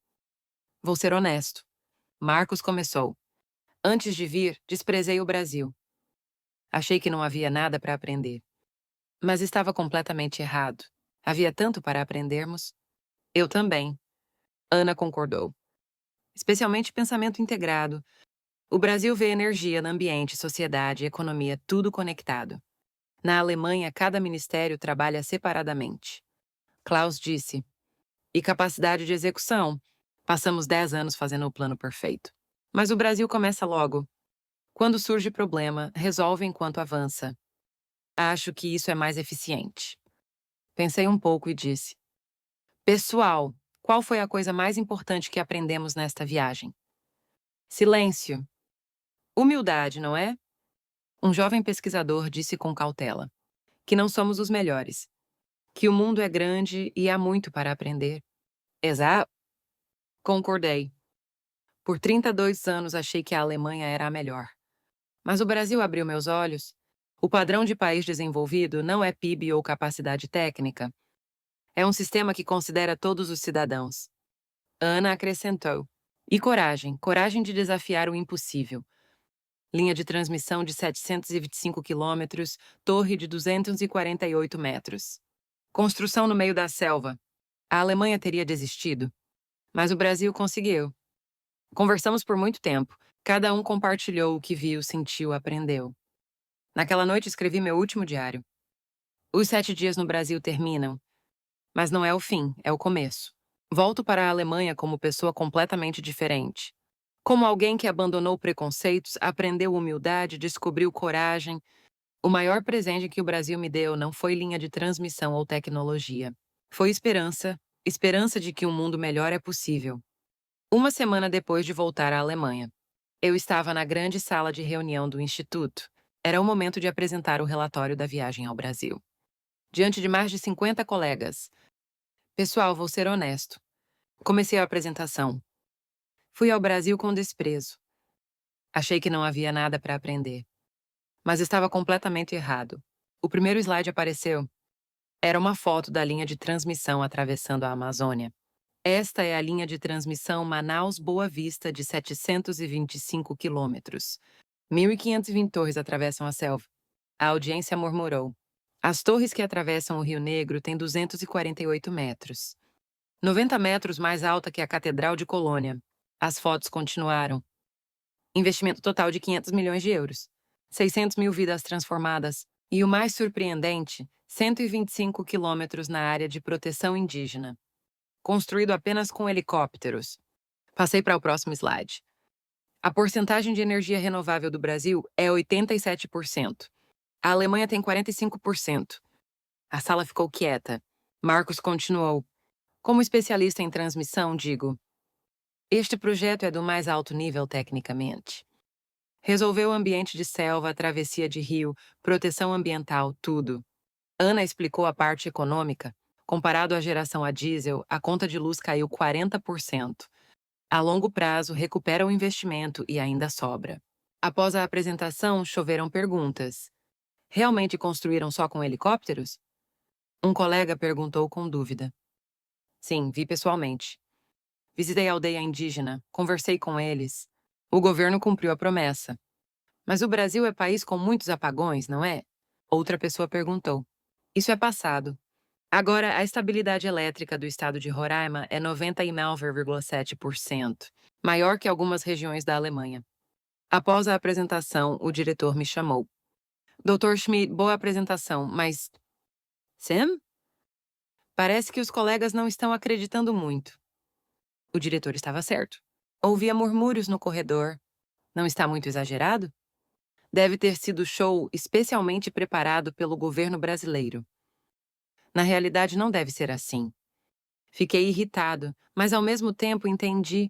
Vou ser honesto. Marcos começou. Antes de vir, desprezei o Brasil. Achei que não havia nada para aprender. Mas estava completamente errado. Havia tanto para aprendermos. Eu também. Ana concordou. Especialmente pensamento integrado. O Brasil vê energia no ambiente, sociedade, economia, tudo conectado. Na Alemanha, cada ministério trabalha separadamente. Klaus disse. E capacidade de execução. Passamos 10 anos fazendo o plano perfeito. Mas o Brasil começa logo. Quando surge problema, resolve enquanto avança. Acho que isso é mais eficiente. Pensei um pouco e disse: Pessoal, qual foi a coisa mais importante que aprendemos nesta viagem? Silêncio. Humildade, não é? Um jovem pesquisador disse com cautela: que não somos os melhores, que o mundo é grande e há muito para aprender. Exato. Concordei. Por 32 anos achei que a Alemanha era a melhor. Mas o Brasil abriu meus olhos. O padrão de país desenvolvido não é PIB ou capacidade técnica. É um sistema que considera todos os cidadãos. Ana acrescentou. E coragem, coragem de desafiar o impossível. Linha de transmissão de 725 quilômetros, torre de 248 metros. Construção no meio da selva. A Alemanha teria desistido. Mas o Brasil conseguiu. Conversamos por muito tempo. Cada um compartilhou o que viu, sentiu, aprendeu. Naquela noite escrevi meu último diário. Os 7 dias no Brasil terminam. Mas não é o fim, é o começo. Volto para a Alemanha como pessoa completamente diferente. Como alguém que abandonou preconceitos, aprendeu humildade, descobriu coragem. O maior presente que o Brasil me deu não foi linha de transmissão ou tecnologia. Foi esperança, esperança de que um mundo melhor é possível. Uma semana depois de voltar à Alemanha, eu estava na grande sala de reunião do Instituto. Era o momento de apresentar o relatório da viagem ao Brasil. Diante de mais de 50 colegas. Pessoal, vou ser honesto. Comecei a apresentação. Fui ao Brasil com desprezo. Achei que não havia nada para aprender. Mas estava completamente errado. O primeiro slide apareceu. Era uma foto da linha de transmissão atravessando a Amazônia. Esta é a linha de transmissão Manaus-Boa Vista de 725 quilômetros. 1.520 torres atravessam a selva. A audiência murmurou. As torres que atravessam o Rio Negro têm 248 metros. 90 metros mais alta que a Catedral de Colônia. As fotos continuaram. Investimento total de 500 milhões de euros. 600 mil vidas transformadas. E o mais surpreendente, 125 quilômetros na área de proteção indígena. Construído apenas com helicópteros. Passei para o próximo slide. A porcentagem de energia renovável do Brasil é 87%. A Alemanha tem 45%. A sala ficou quieta. Marcos continuou. Como especialista em transmissão, digo: este projeto é do mais alto nível tecnicamente. Resolveu o ambiente de selva, travessia de rio, proteção ambiental, tudo. Ana explicou a parte econômica. Comparado à geração a diesel, a conta de luz caiu 40%. A longo prazo, recupera o investimento e ainda sobra. Após a apresentação, choveram perguntas. Realmente construíram só com helicópteros? Um colega perguntou com dúvida. Sim, vi pessoalmente. Visitei a aldeia indígena, conversei com eles. O governo cumpriu a promessa. Mas o Brasil é país com muitos apagões, não é? Outra pessoa perguntou. Isso é passado. Agora, a estabilidade elétrica do estado de Roraima é 99,7%, maior que algumas regiões da Alemanha. Após a apresentação, o diretor me chamou. Dr. Schmidt, boa apresentação, mas. Sam? Parece que os colegas não estão acreditando muito. O diretor estava certo. Ouvia murmúrios no corredor. Não está muito exagerado? Deve ter sido show especialmente preparado pelo governo brasileiro. Na realidade, não deve ser assim. Fiquei irritado, mas ao mesmo tempo entendi.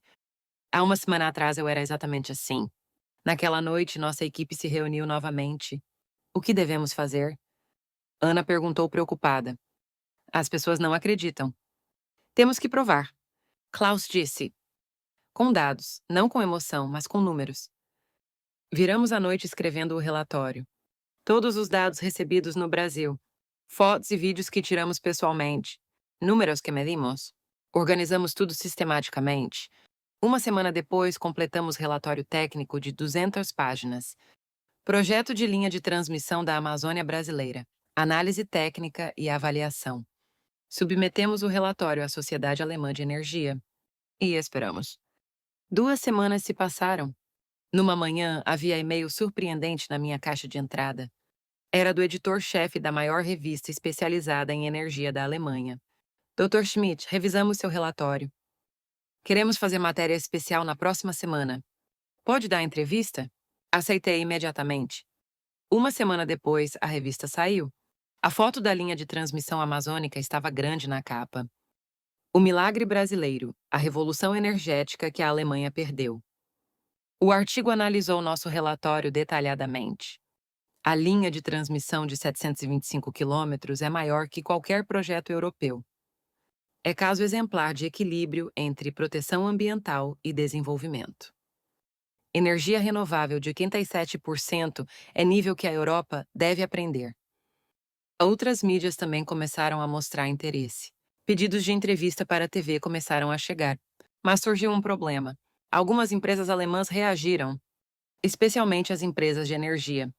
Há uma semana atrás eu era exatamente assim. Naquela noite, nossa equipe se reuniu novamente. O que devemos fazer? Ana perguntou preocupada. As pessoas não acreditam. Temos que provar. Klaus disse. Com dados, não com emoção, mas com números. Viramos a noite escrevendo o relatório. Todos os dados recebidos no Brasil. Fotos e vídeos que tiramos pessoalmente. Números que medimos. Organizamos tudo sistematicamente. Uma semana depois, completamos relatório técnico de 200 páginas. Projeto de linha de transmissão da Amazônia Brasileira. Análise técnica e avaliação. Submetemos o relatório à Sociedade Alemã de Energia. E esperamos. 2 semanas se passaram. Numa manhã, havia e-mail surpreendente na minha caixa de entrada. Era do editor-chefe da maior revista especializada em energia da Alemanha. Dr. Schmidt, revisamos seu relatório. Queremos fazer matéria especial na próxima semana. Pode dar entrevista? Aceitei imediatamente. Uma semana depois, a revista saiu. A foto da linha de transmissão amazônica estava grande na capa. O milagre brasileiro, a revolução energética que a Alemanha perdeu. O artigo analisou nosso relatório detalhadamente. A linha de transmissão de 725 quilômetros é maior que qualquer projeto europeu. É caso exemplar de equilíbrio entre proteção ambiental e desenvolvimento. Energia renovável de 87% é nível que a Europa deve aprender. Outras mídias também começaram a mostrar interesse. Pedidos de entrevista para a TV começaram a chegar. Mas surgiu um problema. Algumas empresas alemãs reagiram, especialmente as empresas de energia.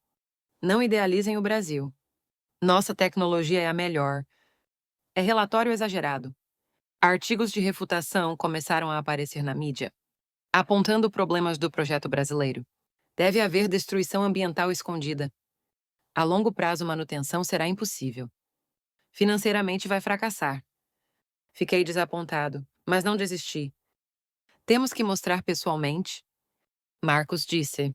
Não idealizem o Brasil. Nossa tecnologia é a melhor. É relatório exagerado. Artigos de refutação começaram a aparecer na mídia, apontando problemas do projeto brasileiro. Deve haver destruição ambiental escondida. A longo prazo, manutenção será impossível. Financeiramente vai fracassar. Fiquei desapontado, mas não desisti. Temos que mostrar pessoalmente, Marcos disse,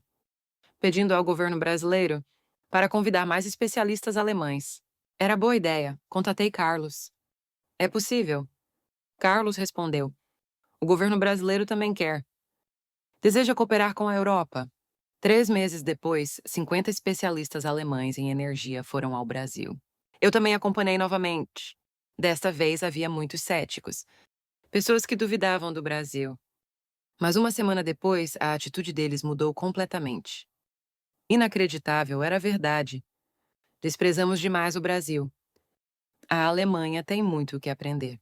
pedindo ao governo brasileiro para convidar mais especialistas alemães. Era boa ideia, contatei Carlos. É possível. Carlos respondeu. O governo brasileiro também quer. Deseja cooperar com a Europa. 3 meses depois, 50 especialistas alemães em energia foram ao Brasil. Eu também acompanhei novamente. Desta vez havia muitos céticos, pessoas que duvidavam do Brasil. Mas uma semana depois, a atitude deles mudou completamente. Inacreditável, era verdade. Desprezamos demais o Brasil. A Alemanha tem muito o que aprender.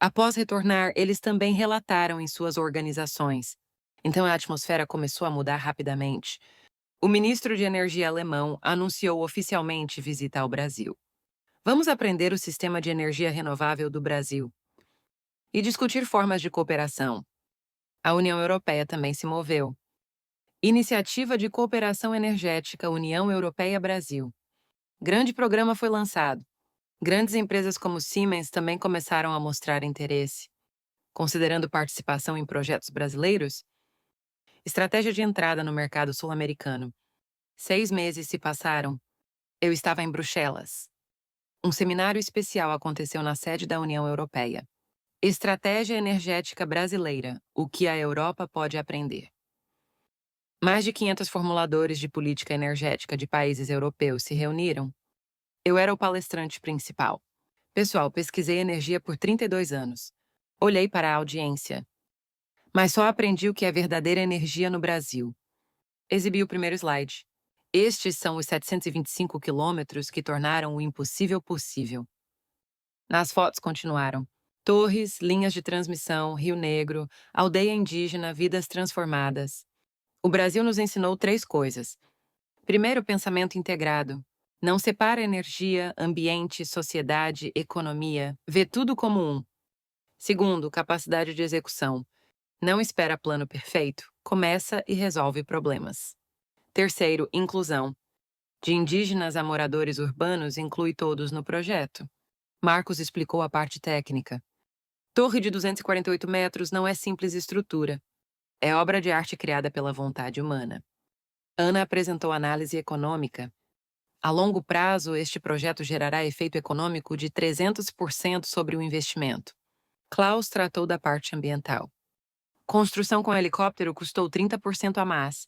Após retornar, eles também relataram em suas organizações. Então a atmosfera começou a mudar rapidamente. O ministro de Energia alemão anunciou oficialmente visita ao Brasil. Vamos aprender o sistema de energia renovável do Brasil e discutir formas de cooperação. A União Europeia também se moveu. Iniciativa de Cooperação Energética União Europeia-Brasil. Grande programa foi lançado. Grandes empresas como Siemens também começaram a mostrar interesse. Considerando participação em projetos brasileiros? Estratégia de entrada no mercado sul-americano. 6 meses se passaram. Eu estava em Bruxelas. Um seminário especial aconteceu na sede da União Europeia. Estratégia Energética Brasileira. O que a Europa pode aprender. Mais de 500 formuladores de política energética de países europeus se reuniram. Eu era o palestrante principal. Pessoal, pesquisei energia por 32 anos. Olhei para a audiência. Mas só aprendi o que é verdadeira energia no Brasil. Exibi o primeiro slide. Estes são os 725 quilômetros que tornaram o impossível possível. Nas fotos continuaram. Torres, linhas de transmissão, Rio Negro, aldeia indígena, vidas transformadas. O Brasil nos ensinou 3 coisas. Primeiro, pensamento integrado. Não separa energia, ambiente, sociedade, economia. Vê tudo como um. Segundo, capacidade de execução. Não espera plano perfeito. Começa e resolve problemas. Terceiro, inclusão. De indígenas a moradores urbanos, inclui todos no projeto. Marcos explicou a parte técnica. Torre de 248 metros não é simples estrutura. É obra de arte criada pela vontade humana. Ana apresentou análise econômica. A longo prazo, este projeto gerará efeito econômico de 300% sobre o investimento. Klaus tratou da parte ambiental. Construção com helicóptero custou 30% a mais,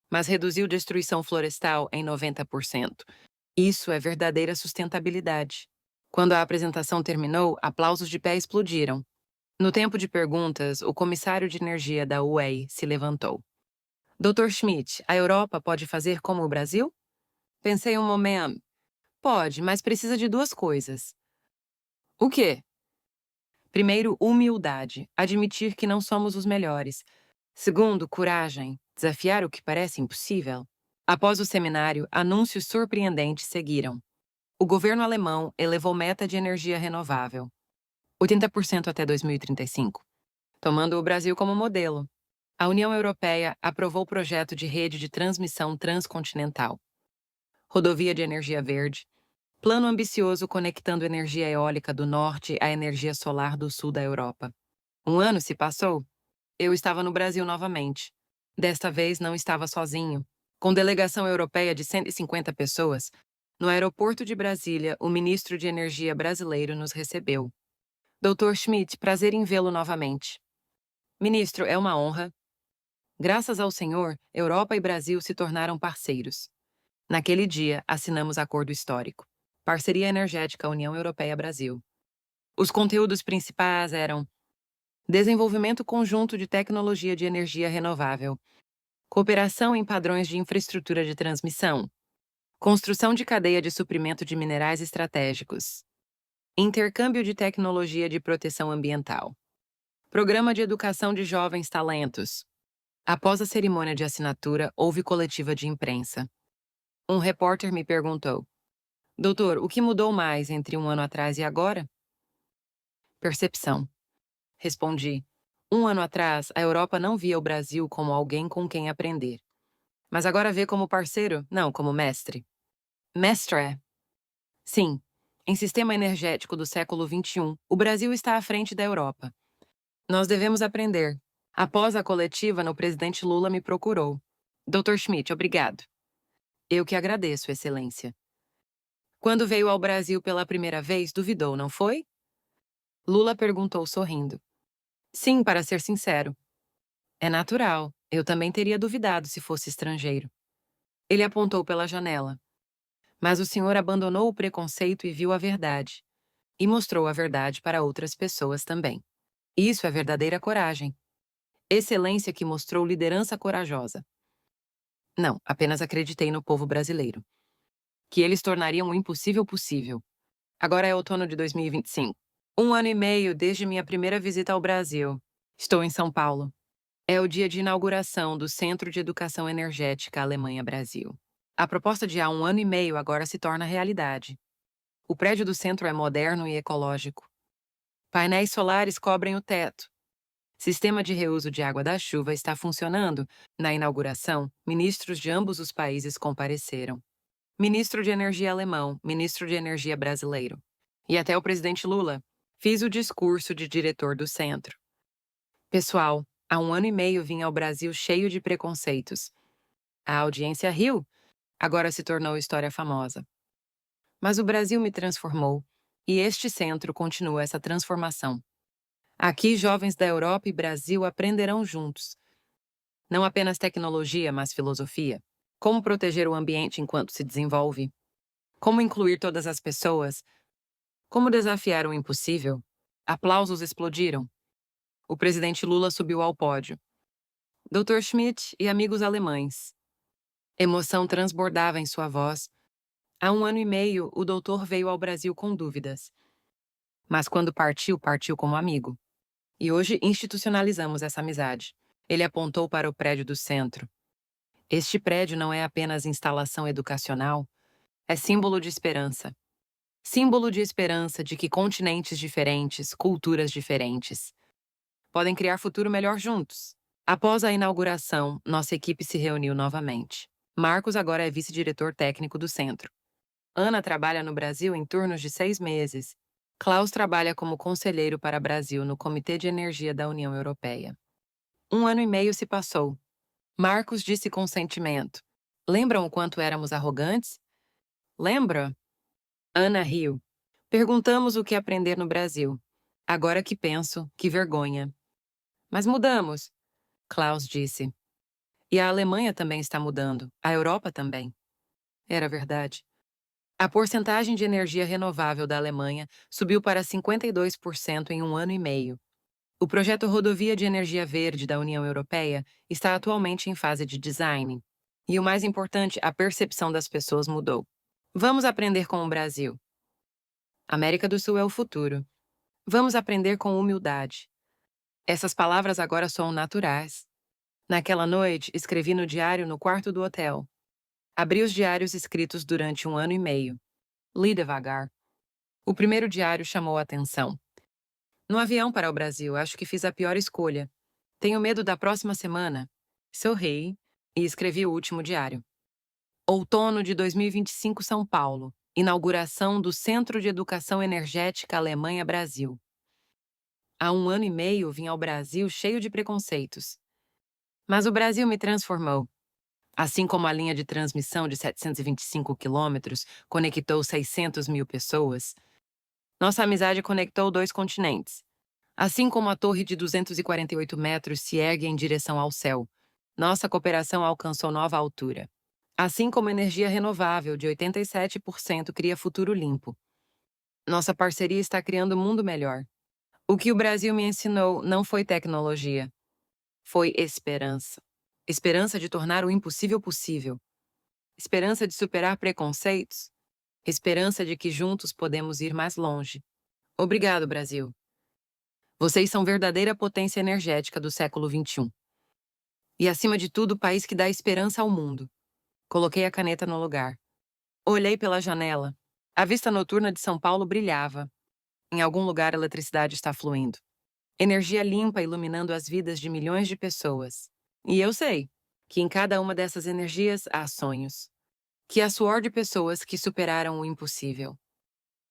mas reduziu destruição florestal em 90%. Isso é verdadeira sustentabilidade. Quando a apresentação terminou, aplausos de pé explodiram. No tempo de perguntas, o comissário de energia da UEI se levantou. Dr. Schmidt, a Europa pode fazer como o Brasil? Pensei um momento. Pode, mas precisa de 2 coisas. O quê? Primeiro, humildade, admitir que não somos os melhores. Segundo, coragem, desafiar o que parece impossível. Após o seminário, anúncios surpreendentes seguiram. O governo alemão elevou meta de energia renovável, 80% até 2035, tomando o Brasil como modelo. A União Europeia aprovou o projeto de rede de transmissão transcontinental. Rodovia de energia verde, plano ambicioso conectando energia eólica do norte à energia solar do sul da Europa. 1 ano se passou. Eu estava no Brasil novamente. Desta vez não estava sozinho. Com delegação europeia de 150 pessoas, no aeroporto de Brasília, o ministro de Energia brasileiro nos recebeu. Dr. Schmidt, prazer em vê-lo novamente. Ministro, é uma honra. Graças ao Senhor, Europa e Brasil se tornaram parceiros. Naquele dia, assinamos acordo histórico. Parceria Energética União Europeia-Brasil. Os conteúdos principais eram: desenvolvimento conjunto de tecnologia de energia renovável, cooperação em padrões de infraestrutura de transmissão, construção de cadeia de suprimento de minerais estratégicos, intercâmbio de tecnologia de proteção ambiental, programa de educação de jovens talentos. Após a cerimônia de assinatura, houve coletiva de imprensa. Um repórter me perguntou: Doutor, o que mudou mais entre 1 ano atrás e agora? Percepção. Respondi: 1 ano atrás, a Europa não via o Brasil como alguém com quem aprender. Mas agora vê como parceiro, não como mestre. Mestre. Sim, em sistema energético do século XXI, o Brasil está à frente da Europa. Nós devemos aprender. Após a coletiva, o presidente Lula me procurou. Dr. Schmidt, obrigado. Eu que agradeço, Excelência. Quando veio ao Brasil pela primeira vez, duvidou, não foi? Lula perguntou sorrindo. Sim, para ser sincero. É natural. Eu também teria duvidado se fosse estrangeiro. Ele apontou pela janela. Mas o senhor abandonou o preconceito e viu a verdade. E mostrou a verdade para outras pessoas também. Isso é verdadeira coragem. Excelência que mostrou liderança corajosa. Não, apenas acreditei no povo brasileiro. Que eles tornariam o impossível possível. Agora é outono de 2025. 1 ano e meio desde minha primeira visita ao Brasil. Estou em São Paulo. É o dia de inauguração do Centro de Educação Energética Alemanha-Brasil. A proposta de há 1 ano e meio agora se torna realidade. O prédio do centro é moderno e ecológico. Painéis solares cobrem o teto. Sistema de reuso de água da chuva está funcionando. Na inauguração, ministros de ambos os países compareceram. Ministro de Energia alemão, ministro de Energia brasileiro. E até o presidente Lula. Fiz o discurso de diretor do centro. Pessoal, há 1 ano e meio vim ao Brasil cheio de preconceitos. A audiência riu. Agora se tornou história famosa. Mas o Brasil me transformou, e este centro continua essa transformação. Aqui, jovens da Europa e Brasil aprenderão juntos. Não apenas tecnologia, mas filosofia. Como proteger o ambiente enquanto se desenvolve. Como incluir todas as pessoas. Como desafiar o impossível. Aplausos explodiram. O presidente Lula subiu ao pódio. Dr. Schmidt e amigos alemães. Emoção transbordava em sua voz. Há 1 ano e meio, o doutor veio ao Brasil com dúvidas. Mas quando partiu, partiu como amigo. E hoje institucionalizamos essa amizade. Ele apontou para o prédio do centro. Este prédio não é apenas instalação educacional, é símbolo de esperança. Símbolo de esperança de que continentes diferentes, culturas diferentes, podem criar futuro melhor juntos. Após a inauguração, nossa equipe se reuniu novamente. Marcos agora é vice-diretor técnico do centro. Ana trabalha no Brasil em turnos de 6 meses. Klaus trabalha como conselheiro para Brasil no Comitê de Energia da União Europeia. 1 ano e meio se passou. Marcos disse com sentimento: Lembram o quanto éramos arrogantes? Lembra? Ana riu. Perguntamos o que aprender no Brasil. Agora que penso, que vergonha. Mas mudamos, Klaus disse. E a Alemanha também está mudando, a Europa também. Era verdade. A porcentagem de energia renovável da Alemanha subiu para 52% em 1 ano e meio. O projeto Rodovia de Energia Verde da União Europeia está atualmente em fase de design. E o mais importante, a percepção das pessoas mudou. Vamos aprender com o Brasil. América do Sul é o futuro. Vamos aprender com humildade. Essas palavras agora soam naturais. Naquela noite, escrevi no diário no quarto do hotel. Abri os diários escritos durante 1 ano e meio. Li devagar. O primeiro diário chamou a atenção. No avião para o Brasil, acho que fiz a pior escolha. Tenho medo da próxima semana. Sorri e escrevi o último diário. Outono de 2025, São Paulo. Inauguração do Centro de Educação Energética Alemanha-Brasil. Há 1 ano e meio vim ao Brasil cheio de preconceitos. Mas o Brasil me transformou. Assim como a linha de transmissão de 725 quilômetros conectou 600 mil pessoas, nossa amizade conectou 2 continentes. Assim como a torre de 248 metros se ergue em direção ao céu, nossa cooperação alcançou nova altura. Assim como a energia renovável de 87% cria futuro limpo, nossa parceria está criando um mundo melhor. O que o Brasil me ensinou não foi tecnologia, foi esperança. Esperança de tornar o impossível possível. Esperança de superar preconceitos. Esperança de que juntos podemos ir mais longe. Obrigado, Brasil. Vocês são verdadeira potência energética do século XXI. E, acima de tudo, o país que dá esperança ao mundo. Coloquei a caneta no lugar. Olhei pela janela. A vista noturna de São Paulo brilhava. Em algum lugar a eletricidade está fluindo. Energia limpa iluminando as vidas de milhões de pessoas. E eu sei que em cada uma dessas energias há sonhos. Que há suor de pessoas que superaram o impossível.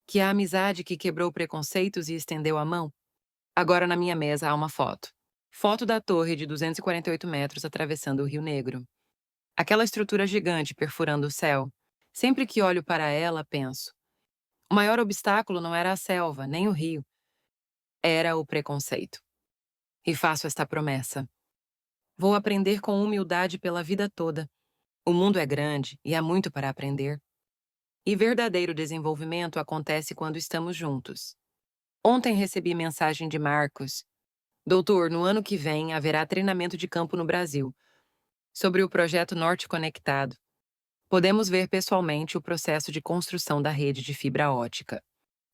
Que há amizade que quebrou preconceitos e estendeu a mão. Agora na minha mesa há uma foto. Foto da torre de 248 metros atravessando o Rio Negro. Aquela estrutura gigante perfurando o céu. Sempre que olho para ela, penso. O maior obstáculo não era a selva, nem o rio. Era o preconceito. E faço esta promessa. Vou aprender com humildade pela vida toda. O mundo é grande e há muito para aprender. E verdadeiro desenvolvimento acontece quando estamos juntos. Ontem recebi mensagem de Marcos. Doutor, no ano que vem haverá treinamento de campo no Brasil, sobre o projeto Norte Conectado. Podemos ver pessoalmente o processo de construção da rede de fibra ótica.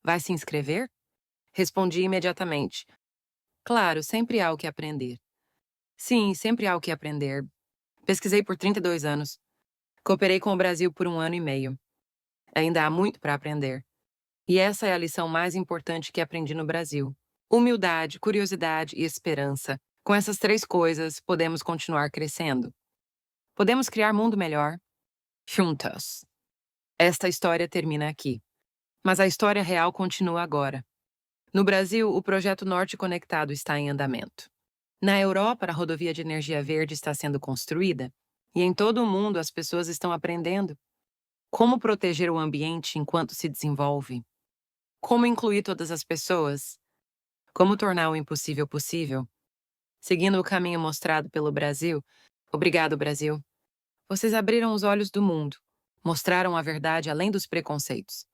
Vai se inscrever? Respondi imediatamente. Claro, sempre há o que aprender. Sim, sempre há o que aprender. Pesquisei por 32 anos. Cooperei com o Brasil por 1 ano e meio. Ainda há muito para aprender. E essa é a lição mais importante que aprendi no Brasil. Humildade, curiosidade e esperança. Com essas 3 coisas, podemos continuar crescendo. Podemos criar mundo melhor. Juntos. Esta história termina aqui. Mas a história real continua agora. No Brasil, o projeto Norte Conectado está em andamento. Na Europa, a rodovia de energia verde está sendo construída. E em todo o mundo, as pessoas estão aprendendo como proteger o ambiente enquanto se desenvolve. Como incluir todas as pessoas? Como tornar o impossível possível? Seguindo o caminho mostrado pelo Brasil. Obrigado, Brasil. Vocês abriram os olhos do mundo, mostraram a verdade além dos preconceitos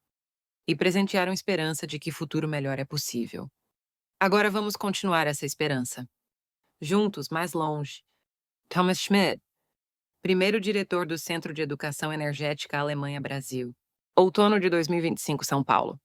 e presentearam esperança de que futuro melhor é possível. Agora vamos continuar essa esperança. Juntos, mais longe. Thomas Schmidt. Primeiro diretor do Centro de Educação Energética Alemanha Brasil. Outono de 2025, São Paulo.